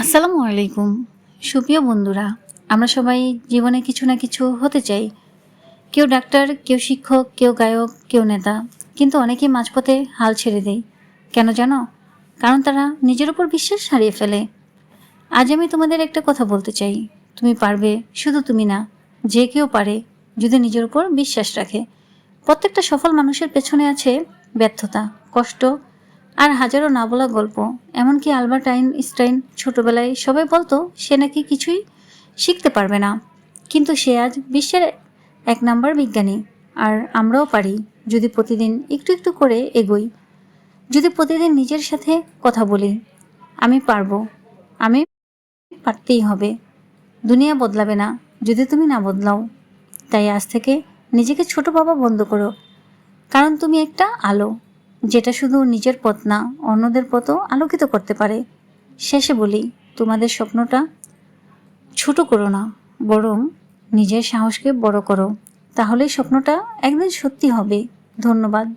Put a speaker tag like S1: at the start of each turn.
S1: আসসালামু আলাইকুম। সুপ্রিয় বন্ধুরা, আমরা সবাই জীবনে কিছু না কিছু হতে চাই। কেউ ডাক্তার, কেউ শিক্ষক, কেউ গায়ক, কেউ নেতা। কিন্তু অনেকেই মাঝপথে হাল ছেড়ে দেয়। কেন জানো? কারণ তারা নিজের উপর বিশ্বাস হারিয়ে ফেলে। আজ আমি তোমাদের একটা কথা বলতে চাই। তুমি পারবে, শুধু তুমি না, যে কেউ পারে, যদি নিজের উপর বিশ্বাস রাখে। প্রত্যেকটা সফল মানুষের পেছনে আছে ব্যর্থতা, কষ্ট আর হাজারো না বলা গল্প। এমনকি আলবার্ট আইনস্টাইন ছোটবেলায় সবাই বলতো সে নাকি কিছুই শিখতে পারবে না, কিন্তু সে আজ বিশ্বের 1 নম্বর বিজ্ঞানী। আর আমরাও পারি, যদি প্রতিদিন একটু একটু করে এগোই, যদি প্রতিদিন নিজের সাথে কথা বলি, আমি পারবো, আমি পারতেই হবে। দুনিয়া বদলাবে না যদি তুমি না বদলাও। তাই আজ থেকে নিজেকে ছোট ভাবা বন্ধ করো, কারণ তুমি একটা আলো, যেটা শুধু নিজের পথ না, অন্যদের পথও আলোকিত করতে পারে। শেষে বলি, তোমাদের স্বপ্নটা ছোট করো না, বরং নিজের সাহসকে বড় করো। তাহলেই স্বপ্নটা একদিন সত্যি হবে। ধন্যবাদ।